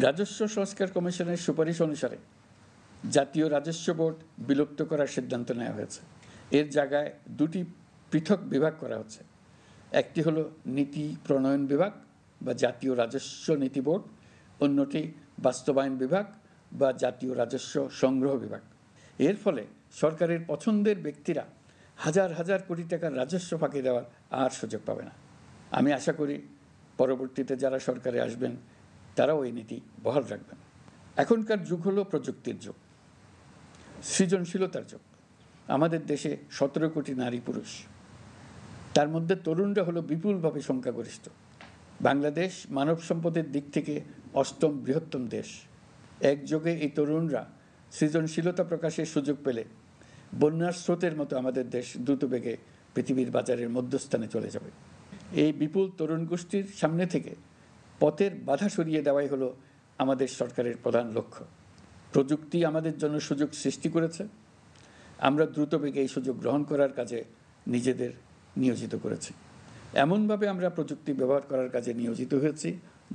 রাজস্ব সংস্কার কমিশনের সুপারিশ অনুসারে জাতীয় রাজস্ব বোর্ড বিলুপ্ত করার সিদ্ধান্ত নেওয়া হয়েছে। এর জায়গায় দুটি পৃথক বিভাগ করা হচ্ছে। একটি হলো নীতি প্রণয়ন বিভাগ বা জাতীয় রাজস্ব নীতি বোর্ড, অন্যটি বাস্তবায়ন বিভাগ বা জাতীয় রাজস্ব সংগ্রহ বিভাগ। এর ফলে সরকারের পছন্দের ব্যক্তিরা হাজার হাজার কোটি টাকার রাজস্ব ফাঁকি দেওয়ার আর সুযোগ পাবে না। আমি আশা করি পরবর্তীতে যারা সরকারে আসবেন তারাও এই নীতি বহাল রাখবেন। এখনকার যুগ হলো প্রযুক্তির যুগ, সৃজনশীলতার যুগ। আমাদের দেশে 17 কোটি নারী পুরুষ, তার মধ্যে তরুণরা হলো বিপুলভাবে সংখ্যাগরিষ্ঠ। বাংলাদেশ মানব সম্পদের দিক থেকে 8ম বৃহত্তম দেশ। একযোগে এই তরুণরা সৃজনশীলতা প্রকাশের সুযোগ পেলে বন্যার স্রোতের মতো আমাদের দেশ দ্রুত বেগে পৃথিবীর বাজারের মধ্যস্থানে চলে যাবে। এই বিপুল তরুণ গোষ্ঠীর সামনে থেকে পথের বাধা সরিয়ে দেওয়াই হলো আমাদের সরকারের প্রধান লক্ষ্য। প্রযুক্তি আমাদের জন্য সুযোগ সৃষ্টি করেছে, আমরা দ্রুত বেগে এই সুযোগ গ্রহণ করার কাজে নিজেদের নিয়োজিত করেছি। এমনভাবে আমরা প্রযুক্তি ব্যবহার করার কাজে নিয়োজিত হয়েছি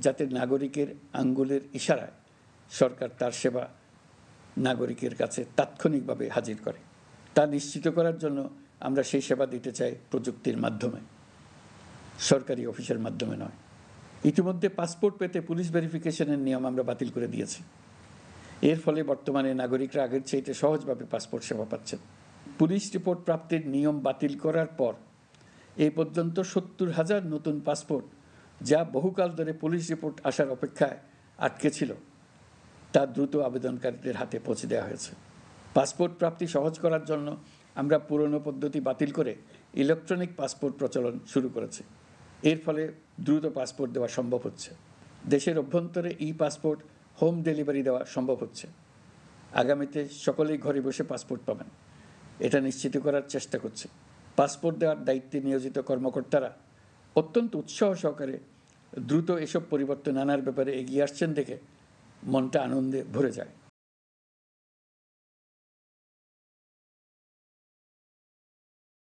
যাতে নাগরিকের আঙ্গুলের ইশারায় সরকার তার সেবা নাগরিকের কাছে তাৎক্ষণিকভাবে হাজির করে। তা নিশ্চিত করার জন্য আমরা সেই সেবা দিতে চাই প্রযুক্তির মাধ্যমে, সরকারি অফিসের মাধ্যমে নয়। ইতিমধ্যে পাসপোর্ট পেতে পুলিশ ভেরিফিকেশনের নিয়ম আমরা বাতিল করে দিয়েছি। এর ফলে বর্তমানে নাগরিকরা আগের চাইতে সহজভাবে পাসপোর্ট সেবা পাচ্ছেন। পুলিশ রিপোর্ট প্রাপ্তির নিয়ম বাতিল করার পর এই পর্যন্ত 70,000 নতুন পাসপোর্ট, যা বহুকাল ধরে পুলিশ রিপোর্ট আসার অপেক্ষায় আটকে ছিল, তা দ্রুত আবেদনকারীদের হাতে পৌঁছে দেওয়া হয়েছে। পাসপোর্ট প্রাপ্তি সহজ করার জন্য আমরা পুরনো পদ্ধতি বাতিল করে ইলেকট্রনিক পাসপোর্ট প্রচলন শুরু করেছি। এর ফলে দ্রুত পাসপোর্ট দেওয়া সম্ভব হচ্ছে। দেশের অভ্যন্তরে পাসপোর্ট হোম ডেলিভারি দেওয়া সম্ভব হচ্ছে। আগামীতে সকলেই ঘরে বসে পাসপোর্ট পাবেন, এটা নিশ্চিত করার চেষ্টা করছি। পাসপোর্ট দেওয়ার দায়িত্বে নিয়োজিত কর্মকর্তারা অত্যন্ত উৎসাহ সহকারে দ্রুত এসব পরিবর্তন আনার ব্যাপারে এগিয়ে আসছেন দেখে মনটা আনন্দে ভরে যায়।